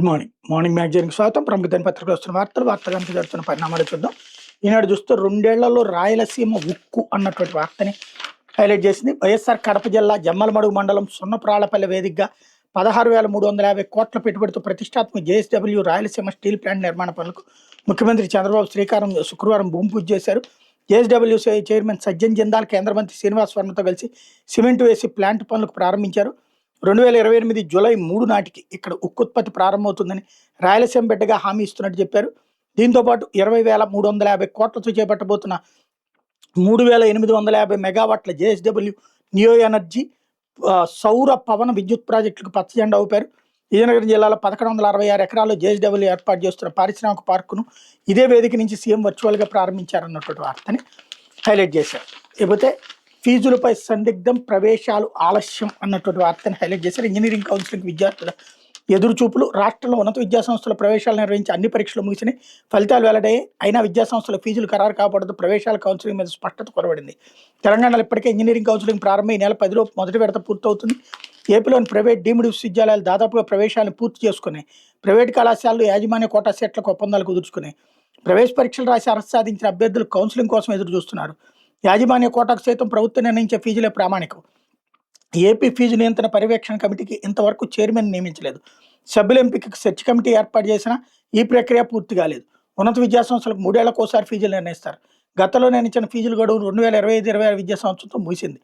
Good morning. Morning మ్యాగజైన్‌కి స్వాగతం. ప్రముఖ దినపత్రికలో వస్తున్న వార్తలకు జరుగుతున్న పరిణామాలు చూద్దాం. ఈనాడు చూస్తే 2 ఏళ్లలో రాయలసీమ ఉక్కు అన్నటువంటి వార్తని హైలైట్ చేసింది. వైఎస్ఆర్ కడప జిల్లా జమ్మలమడుగు మండలం సున్నప్రాళ్లపల్లి వేదికగా 16,350 కోట్ల పెట్టుబడితో ప్రతిష్టాత్మక జేఎస్‌డబ్ల్యూ రాయలసీమ స్టీల్ ప్లాంట్ నిర్మాణ పనులకు ముఖ్యమంత్రి చంద్రబాబు శుక్రవారం భూమి పూజ చేశారు. జేఎస్‌డబ్ల్యూ చైర్మన్ సజ్జన్ జిందాల్ కేంద్ర మంత్రి శ్రీనివాస్ వర్మతో కలిసి సిమెంట్ వేసి ప్లాంట్ పనులకు ప్రారంభించారు. 2028 జూలై 3 నాటికి ఇక్కడ ఉక్కుత్పత్తి ప్రారంభమవుతుందని రాయలసీమ బిడ్డగా హామీ ఇస్తున్నట్టు చెప్పారు. దీంతోపాటు 20,350 కోట్లతో చేపట్టబోతున్న 3,850 మెగావాట్ల జేఎస్‌డబ్ల్యూ నియో ఎనర్జీ సౌర పవన విద్యుత్ ప్రాజెక్టులకు పచ్చజెండా ఊపారు. విజయనగరం జిల్లాలో 1166 ఎకరాల్లో జేఎస్‌డబ్ల్యూ ఏర్పాటు చేస్తున్న పారిశ్రామిక పార్కును ఇదే వేదిక నుంచి సీఎం వర్చువల్గా ప్రారంభించారన్నటువంటి వార్తని హైలైట్ చేశారు. లేకపోతే ఫీజులపై సందిగ్ధం, ప్రవేశాలు ఆలస్యం అన్నటువంటి వార్తని హైలైట్ చేశారు. ఇంజనీరింగ్ కౌన్సిలింగ్ విద్యార్థుల ఎదురుచూపులు. రాష్ట్రంలో ఉన్నత విద్యాసంస్థల ప్రవేశాలు నిర్వహించి అన్ని పరీక్షలు ముగిసినాయి, ఫలితాలు వెల్లడయ్యాయి. అయినా విద్యాసంస్థల ఫీజులు ఖరారు కాపాడుతూ ప్రవేశాల కౌన్సిలింగ్ మీద స్పష్టత కొరబడింది. తెలంగాణలో ఇప్పటికే ఇంజనీరింగ్ కౌన్సిలింగ్ ప్రారంభం ఈ నెల 10 మొదటి విడత పూర్తవుతుంది. ఏపీలోని ప్రైవేట్ డీమ్డ్ విశ్వవిద్యాలయాలు దాదాపుగా ప్రవేశాలను పూర్తి చేసుకున్నాయి. ప్రైవేట్ కళాశాలలు యాజమాన్య కోటా సెట్లకు ఒప్పందాలు కుదుర్చుకున్నాయి. ప్రవేశ పరీక్షలు రాసి అర్హత సాధించిన అభ్యర్థులు కౌన్సిలింగ్ కోసం ఎదురు చూస్తున్నారు. యాజమాన్య కోటాకు సైతం ప్రభుత్వం నిర్ణయించే ఫీజులే ప్రామాణికం. ఏపీ ఫీజు నియంత్రణ పర్యవేక్షణ కమిటీకి ఇంతవరకు చైర్మన్ నియమించలేదు. సభ్యుల ఎంపికకు సెర్చ్ కమిటీ ఏర్పాటు చేసినా ఈ ప్రక్రియ పూర్తి కాలేదు. ఉన్నత విద్యాసంస్థలకు 3 ఏళ్లకోసారి ఫీజులు నిర్ణయిస్తారు. గతంలో నిర్ణయించిన ఫీజుల గడువు 2025-26 విద్యా సంవత్సరంతో ముగిసింది.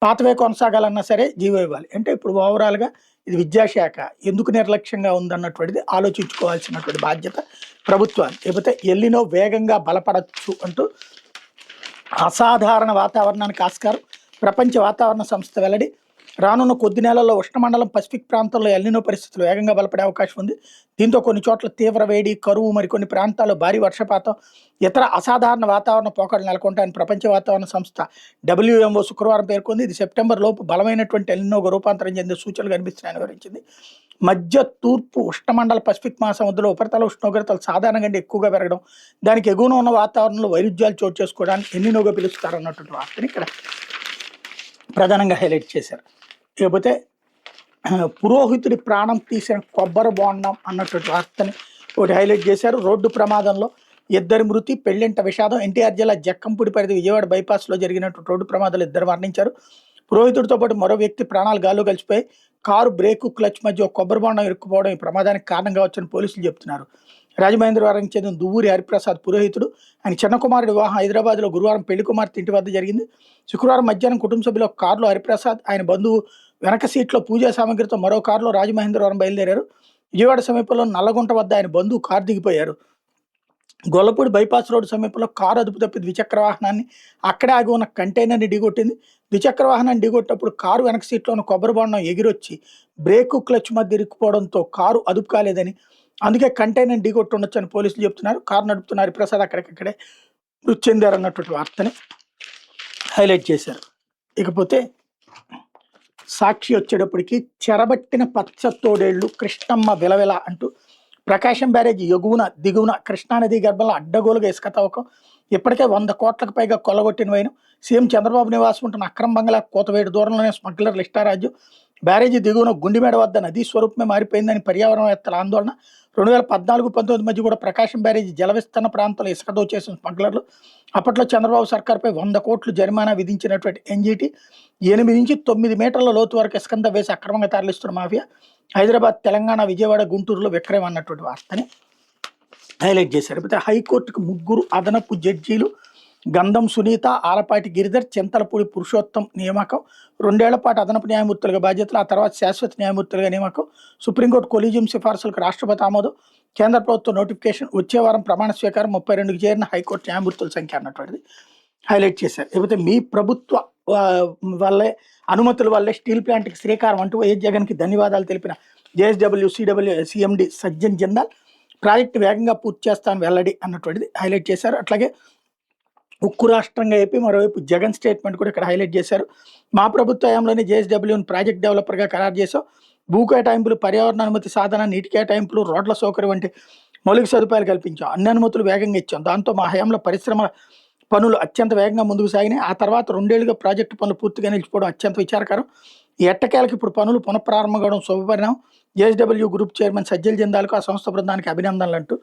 పాతవే కొనసాగాలన్నా సరే జీవో ఇవ్వాలి. అంటే ఇప్పుడు ఓవరాల్గా ఇది విద్యాశాఖ ఎందుకు నిర్లక్ష్యంగా ఉందన్నటువంటిది ఆలోచించుకోవాల్సినటువంటి బాధ్యత ప్రభుత్వాన్ని. లేకపోతే ఎల్లినో వేగంగా బలపడచ్చు అంటూ అసాధారణ వాతావరణానికి ఆస్కారం. ప్రపంచ వాతావరణ సంస్థ వెల్లడి. రానున్న కొద్ది నెలల్లో ఉష్ణమండలం పసిఫిక్ ప్రాంతంలో ఎల్నినో పరిస్థితులు వేగంగా బలపడే అవకాశం ఉంది. దీంతో కొన్ని చోట్ల తీవ్ర వేడి, కరువు, మరికొన్ని ప్రాంతాల్లో భారీ వర్షపాతం, ఇతర అసాధారణ వాతావరణ పోకడలు నెలకొంటాయని ప్రపంచ వాతావరణ సంస్థ WMO శుక్రవారం పేర్కొంది. ఇది సెప్టెంబర్ లోపు బలమైనటువంటి ఎల్నినోగా రూపాంతరం చెందే సూచనలు కనిపిస్తున్నాయని వివరించింది. మధ్య తూర్పు ఉష్ణమండల పసిఫిక్ మహాసముద్రంలో ఉపరితల ఉష్ణోగ్రతలు సాధారణ కంటే ఎక్కువగా పెరగడం, దానికి ఎగువన ఉన్న వాతావరణంలో వైరుధ్యాలు చోటు చేసుకోవడానికి ఎల్నినోగా పిలుస్తారన్నటువంటి వార్తని ఇక్కడ ప్రధానంగా హైలైట్ చేశారు. లేకపోతే పురోహితుడి ప్రాణం తీసిన కొబ్బరి బోండం అన్నటువంటి వార్తని ఒకటి హైలైట్ చేశారు. రోడ్డు ప్రమాదంలో 2 మృతి, పెళ్లింట విషాదం. ఎన్టీఆర్ జిల్లా జక్కంపూడి పరిధి విజయవాడ బైపాస్లో జరిగినటువంటి రోడ్డు ప్రమాదాలు 2 మరణించారు. పురోహితుడితో పాటు మరో వ్యక్తి ప్రాణాలు గాల్లో కలిసిపోయి కారు బ్రేకు, క్లచ్ మధ్య ఒక కొబ్బరి బోండం ఇరుక్కుపోవడం ఈ ప్రమాదానికి కారణంగా వచ్చని పోలీసులు చెబుతున్నారు. రాజమహేంద్రవరానికి చెందిన దువ్వూరి హరిప్రసాద్ పురోహితుడు. ఆయన చిన్న కుమారుడి వివాహం హైదరాబాద్లో గురువారం పెళ్లి కుమార్తె ఇంటి వద్ద జరిగింది. శుక్రవారం మధ్యాహ్నం కుటుంబ సభ్యులు ఒక కారులో హరిప్రసాద్, ఆయన బంధువు వెనక సీట్లో పూజా సామగ్రితో మరో కారులో రాజమహేంద్రవరం బయలుదేరారు. విజయవాడ సమీపంలో నల్లగుంట వద్ద ఆయన బంధువు కారు దిగిపోయారు. గొల్లపూడి బైపాస్ రోడ్డు సమీపంలో కారు అదుపు తప్పి ద్విచక్ర వాహనాన్ని అక్కడే ఆగి ఉన్న కంటైనర్ని ఢీకొట్టింది. ద్విచక్ర వాహనాన్ని ఢీకొట్టినప్పుడు కారు వెనక సీట్లో ఉన్న కొబ్బరి బోండం ఎగిరొచ్చి బ్రేకు, క్లచ్ మధ్య ఇరుక్కుపోవడంతో కారు అదుపు కాలేదని, అందుకే కంటైనర్ ఢీకొట్టి ఉండొచ్చు అని పోలీసులు చెప్తున్నారు. కారు నడుపుతున్న హరిప్రసాద్ అక్కడికక్కడే మృతి చెందారన్నటువంటి వార్తని హైలైట్ చేశారు. ఇకపోతే సాక్షి వచ్చేటప్పటికి చెరబట్టిన పచ్చ తోడేళ్లు కృష్ణమ్మ విలవిల అంటూ ప్రకాశం బ్యారేజ్ ఎగువన దిగువన కృష్ణానది గర్భంలో అడ్డగోలుగా ఇసుక తవ్వకం, ఇప్పటికే 100 కోట్లకు పైగా కొల్లగొట్టిన వైనం, సీఎం చంద్రబాబు నివాసం ఉంటున్న అక్రమ బంగ్లా కోతవేడు దూరంలోనే స్మగ్లర్ల ఇష్టారాజ్యం, బ్యారేజీ దిగువన గుండిమేడ వద్ద నదీ స్వరూపమే మారిపోయిందని పర్యావరణవేత్తల ఆందోళన, 2014-19 మధ్య కూడా ప్రకాశం బ్యారేజీ జల విస్తరణ ప్రాంతంలో ఇసుక దోచేసిన స్మగ్లర్లు, అప్పట్లో చంద్రబాబు సర్కార్పై 100 కోట్లు జరిమానా విధించినటువంటి ఎన్జీటీ, 8 నుంచి 9 మీటర్ల లోతు వరకు ఇసుకంతా వేసి అక్రమంగా తరలిస్తున్న మాఫియా, హైదరాబాద్, తెలంగాణ, విజయవాడ, గుంటూరులో విక్రయం అన్నటువంటి వార్తని హైలైట్ చేశారు. అయితే హైకోర్టుకు 3 అదనపు జడ్జీలు, గంధం సునీత, ఆలపాటి గిరిధర్, చింతలపూడి పురుషోత్తం నియామకం. 2 ఏళ్ల పాటు అదనపు న్యాయమూర్తులుగా బాధ్యతలు, ఆ తర్వాత శాశ్వత న్యాయమూర్తులుగా నియామకం. సుప్రీంకోర్టు కొలీజియం సిఫార్సులకు రాష్ట్రపతి ఆమోదం. కేంద్ర ప్రభుత్వం నోటిఫికేషన్. వచ్చే వారం ప్రమాణ స్వీకారం. 32కి చేరిన హైకోర్టు న్యాయమూర్తుల సంఖ్య అన్నటువంటిది హైలైట్ చేశారు. లేకపోతే మీ ప్రభుత్వ వల్లే అనుమతుల వల్లే స్టీల్ ప్లాంట్కి శ్రీకారం అంటూ వైఎస్ జగన్కి ధన్యవాదాలు తెలిపిన JSW CMD Sajjan Jindal project వేగంగా పూర్తి చేస్తాను వెల్లడి అన్నటువంటిది హైలైట్ చేశారు. అట్లాగే ఉక్కు రాష్ట్రంగా ఏపీ, మరోవైపు జగన్ స్టేట్మెంట్ కూడా ఇక్కడ హైలైట్ చేశారు. మా ప్రభుత్వ హయాంలోనే జేఎస్‌డబ్ల్యూని ప్రాజెక్ట్ డెవలపర్గా ఖరారు చేసాం. భూ కేటాయింపులు, పర్యావరణ అనుమతి సాధన, నీటి కేటాయింపులు, రోడ్ల సౌకర్యం వంటి మౌలిక సదుపాయాలు కల్పించాం. అన్ని అనుమతులు వేగంగా ఇచ్చాం. దాంతో మా హయాంలో పరిశ్రమల పనులు అత్యంత వేగంగా ముందుకు సాగినాయి. ఆ తర్వాత 2 ఏళ్లుగా ప్రాజెక్టు పనులు పూర్తిగా నిలిచిపోవడం అత్యంత విచారకరం. ఈ ఎట్టకేలకు ఇప్పుడు పనులు పునఃప్రారంభం కావడం శుభపరిణామం. జేఎస్‌డబ్ల్యూ గ్రూప్ చైర్మన్ సజ్జల జిందాల్‌కు ఆ సంస్థ బృందానికి అభినందనలంటూ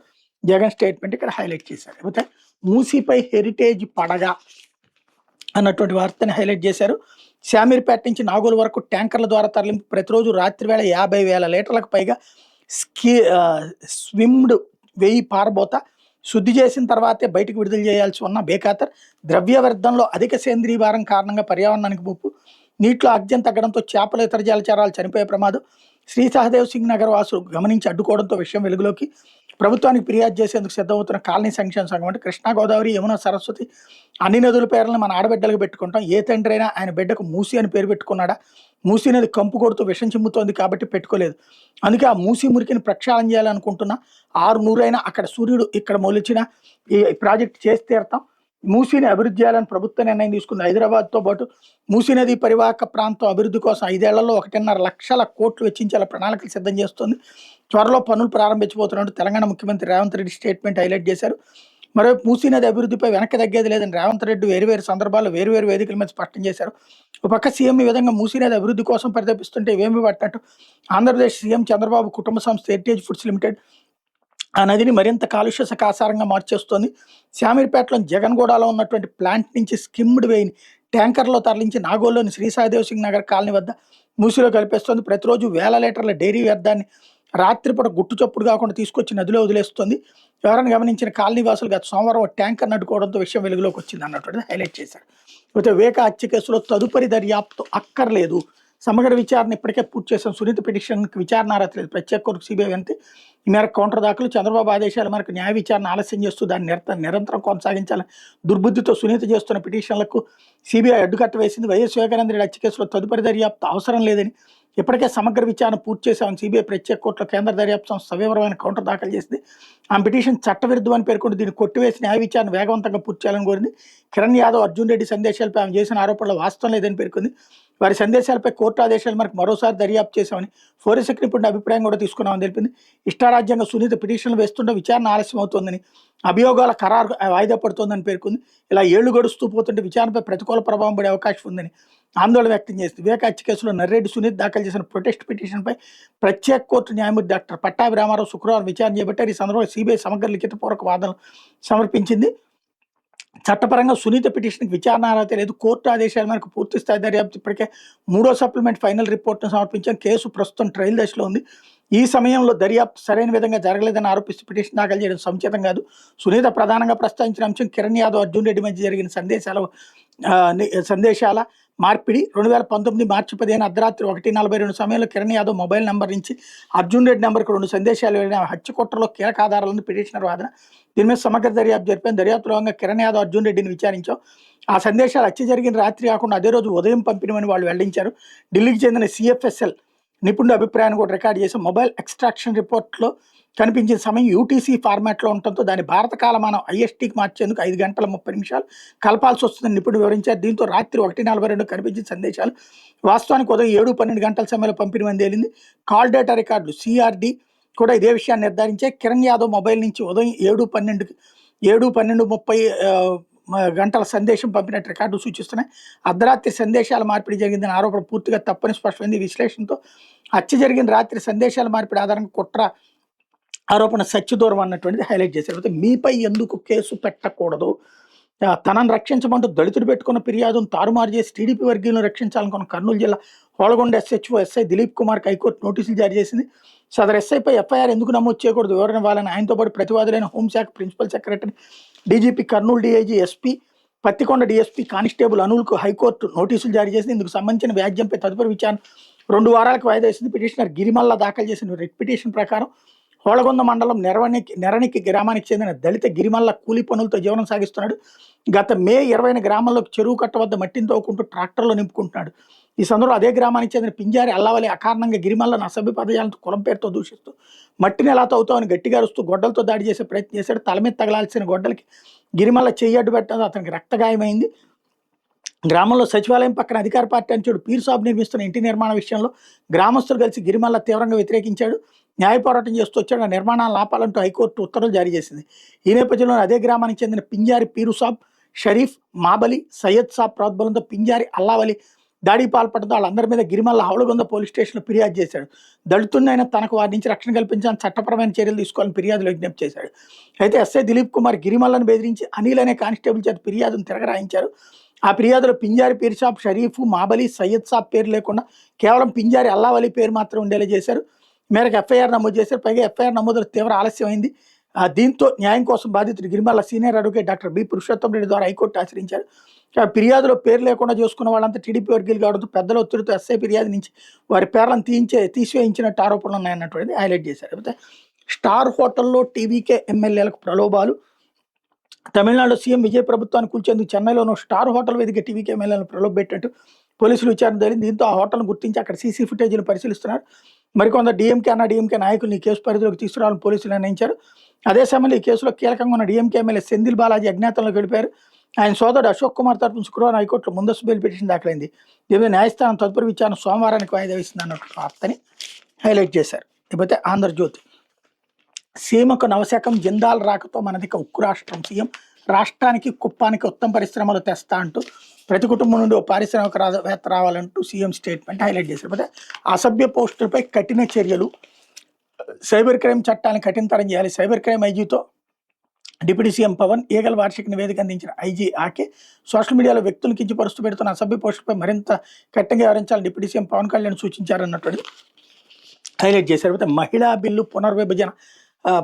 జగన్ స్టేట్మెంట్ ఇక్కడ హైలైట్ చేశారు. అయితే మూసీపై హెరిటేజ్ పడగ అన్నటువంటి వార్తని హైలైట్ చేశారు. శామీర్పేట నుంచి నాగోల్ వరకు ట్యాంకర్ల ద్వారా తరలింపు. ప్రతిరోజు రాత్రి వేళ 50,000 లీటర్లకు పైగా స్విమ్డ్ 1000 పారబోత శుద్ధి చేసిన తర్వాతే బయటకు విడుదల చేయాల్సి ఉన్న బేఖాతర్. ద్రవ్య వ్యర్థంలో అధిక సేంద్రీయ భారం కారణంగా పర్యావరణానికి ముప్పు. నీటిలో ఆక్సిజన్ తగ్గడంతో చేపలు ఇతర జలచరాలు చనిపోయే ప్రమాదం. శ్రీ సహదేవ్ సింగ్ నగర్ వాసులు గమనించి అడ్డుకోవడంతో విషయం వెలుగులోకి. ప్రభుత్వానికి ఫిర్యాదు చేసేందుకు సిద్ధమవుతున్న కాలనీ సంక్షేమ సంఘం. అంటే కృష్ణా, గోదావరి, యమున, సరస్వతి అన్ని నదుల పేర్లను మన ఆడబిడ్డలకు పెట్టుకుంటాం. ఏ తండ్రి అయినా ఆయన బిడ్డకు మూసి అని పేరు పెట్టుకున్నాడా? మూసి నది కంపు కొడుతూ విషం చిమ్ముతోంది కాబట్టి పెట్టుకోలేదు. అందుకే ఆ మూసి మురికిని ప్రక్షాళన చేయాలనుకుంటున్నా. 6 నూరైనా అక్కడ సూర్యుడు ఇక్కడ మొలిచిన ఈ ప్రాజెక్ట్ చేసి తీరతాం. మూసీని అభివృద్ధి చేయాలని ప్రభుత్వం నిర్ణయం తీసుకుంది. హైదరాబాద్తో పాటు మూసీ నది పరివాహక ప్రాంతం అభివృద్ధి కోసం 5 ఏళ్లలో 1.5 లక్షల కోట్లు వెచ్చించేలా ప్రణాళికలు సిద్ధం చేస్తుంది. త్వరలో పనులు ప్రారంభించబోతున్నట్టు తెలంగాణ ముఖ్యమంత్రి రేవంత్ రెడ్డి స్టేట్మెంట్ హైలైట్ చేశారు. మరోవైపు మూసీ నది అభివృద్ధిపై వెనక్కి తగ్గేది లేదని రేవంత్ రెడ్డి వేరువేరు సందర్భాల్లో వేరువేరు వేదికల మీద స్పష్టం చేశారు. ఒక పక్క సీఎం ఈ విధంగా మూసీ నది అభివృద్ధి కోసం పరితపిస్తుంటే ఇవేమి పట్టినట్టు ఆంధ్రప్రదేశ్ సీఎం చంద్రబాబు కుటుంబ సంస్థ హెరిటేజ్ ఫుడ్స్ లిమిటెడ్ ఆ నదిని మరింత కాలుష్య కాసారంగా మార్చేస్తోంది. శామీర్పేటలో జగన్గూడలో ఉన్నటువంటి ప్లాంట్ నుంచి స్కిమ్డ్ వేయిని ట్యాంకర్లో తరలించి నాగోల్లోని శ్రీ సహదేవ్ సింగ్ నగర్ కాలనీ వద్ద మూసిలో కలిపేస్తోంది. ప్రతిరోజు 1000 లీటర్ల డైరీ వ్యర్థాన్ని రాత్రిపూట గుట్టు చప్పుడు కాకుండా తీసుకొచ్చి నదిలో వదిలేస్తుంది. ఎవరైనా గమనించిన కాలనీ వాసులు గత సోమవారం ట్యాంకర్ అడ్డుకోవడంతో విషయం వెలుగులోకి వచ్చింది అన్నటువంటిది హైలైట్ చేశారు. అయితే వివేక హత్య కేసులో తదుపరి దర్యాప్తు అక్కర్లేదు. సమగ్ర విచారణ ఇప్పటికే పూర్తి చేసిన సునీత పిటిషన్కి విచారణ అర్హత లేదు. ప్రత్యేక కోర్టు సిబిఐ వినతి ఈ మేరకు కౌంటర్ దాఖలు. చంద్రబాబు ఆదేశాల మేరకు న్యాయ విచారణ ఆలస్యం చేస్తూ దాన్ని నిరంతరం కొనసాగించాలని దుర్బుద్ధితో సునీత చేస్తున్న పిటిషన్లకు సిబిఐ అడ్డుకట్ట వేసింది. వైఎస్ వివేకానంద రెడ్డి హత్య కేసులో తదుపరి దర్యాప్తు అవసరం లేదని ఇప్పటికే సమగ్ర విచారణ పూర్తి చేశామని సిబిఐ ప్రత్యేక కోర్టులో కేంద్ర దర్యాప్తు సంస్థ సవివరమైన కౌంటర్ దాఖలు చేసింది. ఆ పిటిషన్ చట్టవిరుద్ధం అని పేర్కొంటూ దీన్ని కొట్టివేసి న్యాయ విచారణ వేగవంతంగా పూర్తి చేయాలని కోరింది. కిరణ్ యాదవ్, అర్జున్ రెడ్డి సందేశాలపై ఆమె చేసిన ఆరోపణలు వాస్తవం లేదని పేర్కొంది. వారి సందేశాలపై కోర్టు ఆదేశాల మేరకు మరోసారి దర్యాప్తు చేశామని ఫోరెన్సిక్ నిపుణుడి అభిప్రాయం కూడా తీసుకున్నామని తెలిపింది. ఇష్టారాజ్యంగా సునీత పిటిషన్లు వేస్తుంటే విచారణ ఆలస్యం అవుతోందని, అభియోగాల ఖరారు వాయిదా పడుతోందని పేర్కొంది. ఇలా ఏళ్లు గడుస్తూ పోతుంటే విచారణపై ప్రతికూల ప్రభావం పడే అవకాశం ఉందని ఆందోళన వ్యక్తం చేసింది. వివేక హత్య కేసులో నర్రెడ్డి సునీత్ దాఖలు చేసిన ప్రొటెస్ట్ పిటిషన్పై ప్రత్యేక కోర్టు న్యాయమూర్తి డాక్టర్ పట్టాభి రామారావు శుక్రవారం విచారణ చేపట్టారు. ఈ సందర్భంగా సిబిఐ సమగ్ర లిఖితపూర్వక వాదనలు సమర్పించింది. చట్టపరంగా సునీత పిటిషన్కి విచారణ అర్హత లేదు. కోర్టు ఆదేశాల మేరకు పూర్తి స్థాయి దర్యాప్తు ఇప్పటికే 3వ సప్లిమెంట్ ఫైనల్ రిపోర్ట్ను సమర్పించాం. కేసు ప్రస్తుతం ట్రయల్ దశలో ఉంది. ఈ సమయంలో దర్యాప్తు సరైన విధంగా జరగలేదని ఆరోపిస్తూ పిటిషన్ దాఖలు చేయడం సముచితం కాదు. సునీత ప్రధానంగా ప్రస్తావించిన అంశం కిరణ్ యాదవ్, అర్జున్ రెడ్డి మధ్య జరిగిన సందేశాల మార్పిడి. 2019 మార్చి 15 అర్ధరాత్రి 1:42 సమయంలో కిరణ్ యాదవ్ మొబైల్ నెంబర్ నుంచి అర్జున్ రెడ్డి నెంబర్కు 2 సందేశాలు వెళ్ళిన హత్య కుట్రలో కీలక ఆధారాలను పిటిషనర్ వాదన. దీని మీద సమగ్ర దర్యాప్తు జరిపాను. దర్యాప్తులో భాగంగా కిరణ్ యాదవ్, అర్జున్ రెడ్డిని విచారించాం. ఆ సందేశాలు హత్య జరిగిన రాత్రి కాకుండా అదే రోజు ఉదయం పంపినమని వాళ్ళు వెల్లడించారు. ఢిల్లీకి చెందిన సిఎఫ్ఎస్ఎల్ నిపుణుడి అభిప్రాయాన్ని కూడా రికార్డు చేశాం. మొబైల్ ఎక్స్ట్రాక్షన్ రిపోర్ట్లో కనిపించిన సమయం యూటీసీ ఫార్మాట్లో ఉండటంతో దాని భారత కాలమానం ఐఎస్టీకి మార్చేందుకు 5 గంటల 30 నిమిషాలు కలపాల్సి వస్తుందని నిపుణుడు వివరించారు. దీంతో రాత్రి 1:42 కనిపించిన సందేశాలు వాస్తవానికి ఉదయం 7-12 గంటల సమయంలో పంపిణీ తేలింది. కాల్ డేటా రికార్డులు సిఆర్డి కూడా ఇదే విషయాన్ని నిర్ధారించే. కిరణ్ యాదవ్ మొబైల్ నుంచి ఉదయం 7:12-30 గంటల సందేశం పంపినట్టు రికార్డు సూచిస్తున్నాయి. అర్ధరాత్రి సందేశాల మార్పిడి జరిగిందని ఆరోపణ పూర్తిగా తప్పని స్పష్టమైంది. విశ్లేషణతో హత్య జరిగిన రాత్రి సందేశాల మార్పిడి ఆధారంగా కుట్ర ఆరోపణ సత్యదూరం అన్నటువంటిది హైలైట్ చేశారు. అయితే మీపై ఎందుకు కేసు పెట్టకూడదు, తనను రక్షించమంటూ దళితుడు పెట్టుకున్న ఫిర్యాదును తారుమారు చేసి టీడీపీ వర్గీయులను రక్షించాలనుకున్న కర్నూలు జిల్లా హోళగొండ ఎస్హెచ్ఓ ఎస్ఐ దిలీప్ కుమార్కి హైకోర్టు నోటీసులు జారీ చేసింది. సదరు ఎస్ఐపై ఎఫ్ఐఆర్ ఎందుకు నమోదు చేయకూడదు వివరణ ఇవ్వాలని ఆయనతో పాటు ప్రతివాదులైన హోంశాఖ principal secretary, DGP, Kurnool DIG, SP, Pattikonda DSP constable అనుల్కు హైకోర్టు నోటీసులు జారీ చేసింది. ఇందుకు సంబంధించిన వ్యాజ్యంపై తదుపరి విచారణ 2 వారాలకు వాయిదా వేసింది. పిటిషనర్ గిరిమల్ల దాఖలు చేసిన రిట్ పిటిషన్ ప్రకారం హోళగొంద మండలం నెరణికి గ్రామానికి చెందిన దళిత గిరిమల్ల కూలీ పనులతో జీవనం సాగిస్తున్నాడు. గత మే 20న గ్రామంలోకి చెరువు కట్ట వద్ద మట్టిని తవ్వుకుంటూ ట్రాక్టర్లో నింపుకుంటున్నాడు. ఈ సందర్భంలో అదే గ్రామానికి చెందిన పింజారి అల్లావలి అకారణంగా గిరిమల్లను అసభ్య పదజాలతో కులం పేరుతో దూషిస్తూ మట్టిని ఎలా తవ్వుతామని గట్టిగా అరుస్తూ గొడ్డలతో దాడి చేసే ప్రయత్నం చేశాడు. తల మీద తగలాల్సిన గొడ్డలకి గిరిమల్ల చెయ్యి అడ్డు పెట్టడంతో అతనికి రక్తగాయమైంది. గ్రామంలో సచివాలయం పక్కన అధికార పార్టీ అంచుడు పీర్ సాబ్ నిర్మిస్తున్న ఇంటి నిర్మాణ విషయంలో గ్రామస్తులు కలిసి గిరిమల్ల తీవ్రంగా వ్యతిరేకించాడు. న్యాయ పోరాటం చేస్తూ వచ్చాడు. నిర్మాణాలను ఆపాలంటూ హైకోర్టు ఉత్తర్వులు జారీ చేసింది. ఈ నేపథ్యంలో అదే గ్రామానికి చెందిన పింజారి పీరు సాబ్ షరీఫ్, మాబలి, సయ్యద్ సాబ్ ప్రోద్బలంతో పింజారి, అల్లావలి దాడికి పాల్పడడంతో వాళ్ళందరి మీద గిరిమల్ల హౌలగొంద పోలీస్ స్టేషన్లో ఫిర్యాదు చేశాడు. దళితుడినైనా తనకు వారి నుంచి రక్షణ కల్పించాలని చట్టపరమైన చర్యలు తీసుకోవాలని ఫిర్యాదులో విజ్ఞప్తి చేశాడు. అయితే ఎస్ఐ దిలీప్ కుమార్ గిరిమల్లను బెదిరించి అనిల్ అనే కానిస్టేబుల్ చేత ఫిర్యాదును తిరగరాయించారు. ఆ ఫిర్యాదులో పింజారి పీర్ షాప్, షరీఫ్, మాబలి, సయ్యద్ సాబ్ పేరు లేకుండా కేవలం పింజారి, అల్లావలి పేరు మాత్రం ఉండేలా చేశారు. మేరకు ఎఫ్ఐఆర్ నమోదు చేశారు. పైగా ఎఫ్ఐఆర్ నమోదులో తీవ్ర ఆలస్యమైంది. దీంతో న్యాయం కోసం బాధితుడు Girimalla senior advocate doctor B Purushottam Reddy ద్వారా హైకోర్టు ఆశ్రయించారు. ఫిర్యాదులో పేరు లేకుండా చూసుకున్న వాళ్ళంతా టీడీపీ వర్గీయులు కావడంతో పెద్దల ఒత్తిడితో ఎస్ఐ ఫిర్యాదు నుంచి వారి పేర్లను తీసివేయించినట్టు ఆరోపణలు ఉన్నాయన్నటువంటిది హైలైట్ చేశారు. అయితే స్టార్ హోటల్లో టీవీకే ఎమ్మెల్యేలకు ప్రలోభాలు. తమిళనాడులో సీఎం విజయ్ ప్రభుత్వాన్ని కూల్చేందుకు చెన్నైలోనూ స్టార్ హోటల్ వేదిక టీవీకే ఎమ్మెల్యేలను ప్రలోభపెట్టినట్టు పోలీసులు విచారణ జరిగింది. దీంతో ఆ హోటల్ను గుర్తించి అక్కడ సీసీ ఫుటేజీలు పరిశీలిస్తున్నారు. మరికొందరు డీఎంకే నాయకులను ఈ కేసు పరిధిలోకి తీసుకురావాలని పోలీసులు నిర్ణయించారు. అదే సమయంలో ఈ కేసులో కీలకంగా ఉన్న డీఎంకే ఎమ్మెల్యే సెంధిల్ బాలాజీ అజ్ఞాతంలో గడిపారు. ఆయన సోదరుడు అశోక్ కుమార్ తరపున శుక్రవారం హైకోర్టులో ముందస్తు బెయిల్ పిటిషన్ దాఖలైంది. దీనిపై న్యాయస్థానం తదుపరి విచారణ సోమవారానికి వాయిదా వేసింది అన్నట్టు వార్తని హైలైట్ చేశారు. ఇకపోతే ఆంధ్రజ్యోతి, సీమకు నవశకం, జిందాల్ రాకతో మనదిక ఉక్కు రాష్ట్రం. సీఎం రాష్ట్రానికి కుప్పానికి ఉత్తమ పరిశ్రమలు తెస్తా అంటూ ప్రతి కుటుంబం నుండి ఓ పారిశ్రామికవేత్త రావాలంటూ సీఎం స్టేట్మెంట్ హైలైట్ చేశారు. అయితే అసభ్య పోస్టులపై కఠిన చర్యలు, సైబర్ క్రైమ్ చట్టాన్ని కఠినతరం చేయాలి. సైబర్ క్రైమ్ ఐజీతో డిప్యూటీ సీఎం పవన్, ఈగల్ వార్షిక నివేదిక అందించిన ఐజీ ఆకే. సోషల్ మీడియాలో వ్యక్తులు కించపరుస్తూ పెడుతున్న అసభ్య పోస్టులపై మరింత కఠినంగా వ్యవహరించాలని డిప్యూటీ సీఎం పవన్ కళ్యాణ్ సూచించారన్నటువంటి హైలైట్ చేశారు. అయితే మహిళా బిల్లు పునర్విభజన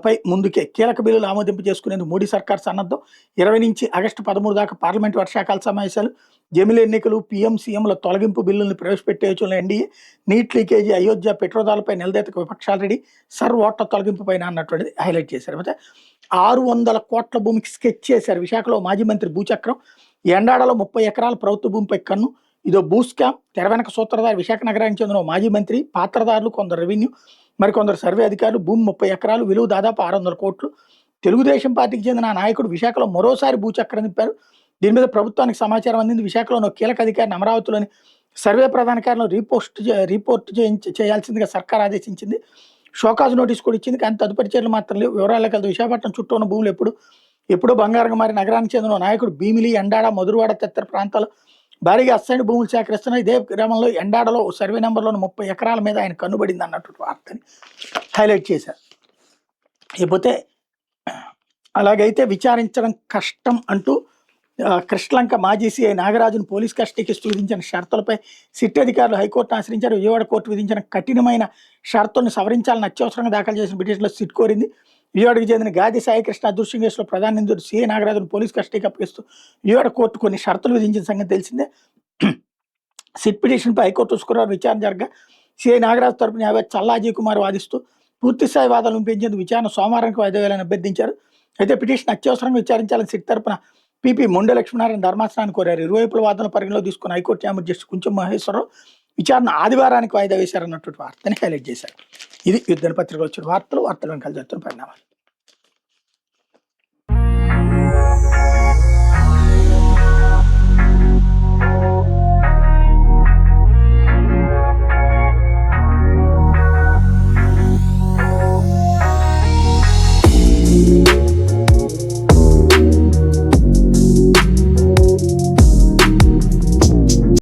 పై ముందుకే కీలక బిల్లులు ఆమోదింపు చేసుకునేందుకు మోడీ సర్కార్ సన్నద్ధం. 20 నుంచి ఆగస్టు 13 దాకా పార్లమెంట్ వర్షాకాల సమావేశాలు, జమిలి ఎన్నికలు, పీఎం సీఎంల తొలగింపు బిల్లుల్ని ప్రవేశపెట్టే యోచనలో ఎన్డీఏ. నీట్ లీకేజీ, అయోధ్య, పెట్రోదాలపై నిలదీతకు విపక్షాలు రెడీ. ఓట్ల తొలగింపు పైన అన్నటువంటిది హైలైట్ చేశారు. అయితే 600 కోట్ల భూమికి స్కెచ్ చేశారు. విశాఖలో మాజీ మంత్రి భూచక్రం. ఎండాడలో 30 ఎకరాల ప్రభుత్వ భూమిపై కన్ను. ఇదో భూ స్కామ్. తెర వెనక సూత్రధారి విశాఖ నగరానికి చెందిన మాజీ మంత్రి, పాత్రదారులు, కొందరు రెవెన్యూ, మరికొందరు సర్వే అధికారులు. భూమి 30 ఎకరాలు, విలువ దాదాపు 600 కోట్లు. తెలుగుదేశం పార్టీకి చెందిన ఆ నాయకుడు విశాఖలో మరోసారి భూచక్రం తిప్పారు. దీని మీద ప్రభుత్వానికి సమాచారం అందింది. విశాఖలోని ఒక కీలక అధికారిని అమరావతిలోని సర్వే ప్రధానికారులను రిపోర్ట్ చేయాల్సిందిగా సర్కార్ ఆదేశించింది. షోకాజ్ నోటీస్ కూడా ఇచ్చింది. కానీ తదుపరి చర్యలు మాత్రం లేవు. వివరాలకు వెళ్తే విశాఖపట్నం చుట్టూ ఉన్న భూములు ఎప్పుడో బంగారంగా మారి నగరానికి చెందిన నాయకుడు భీమిలి, ఎండాడ, మధురవాడ తదితర ప్రాంతాలు భారీగా అసైన్ భూములు సేకరిస్తున్నాయి. ఇదే గ్రామంలో ఎండాడలో సర్వే నెంబర్లోని 30 ఎకరాల మీద ఆయన కన్నుబడింది అన్నట్టు వార్తని హైలైట్ చేశారు. ఇకపోతే అలాగైతే విచారించడం కష్టం అంటూ కృష్ణలంక మాజీ సీఐ నాగరాజును పోలీస్ కస్టడీకి విధించిన షరతులపై సిట్ అధికారులు హైకోర్టును ఆశ్రయించారు. విజయవాడ కోర్టు విధించిన కఠినమైన షరతులను సవరించాలని అత్యవసరంగా దాఖలు చేసిన పిటిషన్లో సిట్ కోరింది. విజయవాడకు చెందిన గాది సాయికృష్ణ అదృశ్యం కేసులో ప్రధాన నిందితుడు సీఐ నాగరాజును పోలీస్ కస్టడీకి అప్పగిస్తూ విజయవాడ కోర్టు కొన్ని షరతులు విధించిన సంగతి తెలిసిందే. సిట్ పిటిషన్పై హైకోర్టు శుక్రవారం విచారణ జరగా సీఐ నాగరాజు తరపున న్యాయవాది చల్లాజీ కుమార్ వాదిస్తూ పూర్తిస్థాయి వాదనలు వినిపించేందుకు విచారణ సోమవారానికి వాయిదా వేయాలని అభ్యర్థించారు. అయితే పిటిషన్ అత్యవసరంగా విచారించాలని సిట్ తరపున పీపీ మొండె లక్ష్మీనారాయణ ధర్మాసనాన్ని కోరారు. ఇరువైపుల వాదనలు పరిగణలో తీసుకున్న హైకోర్టు న్యాయమూర్తి జస్టిస్ కుంచెం మహేశ్వరరావు విచారణ ఆదివారానికి వాయిదా వేశారన్నటువంటి వార్తని హైలైట్ చేశారు. ఇది యుద్ధ పత్రికలు వచ్చిన వార్తలు కలిసి పరిణామాలు.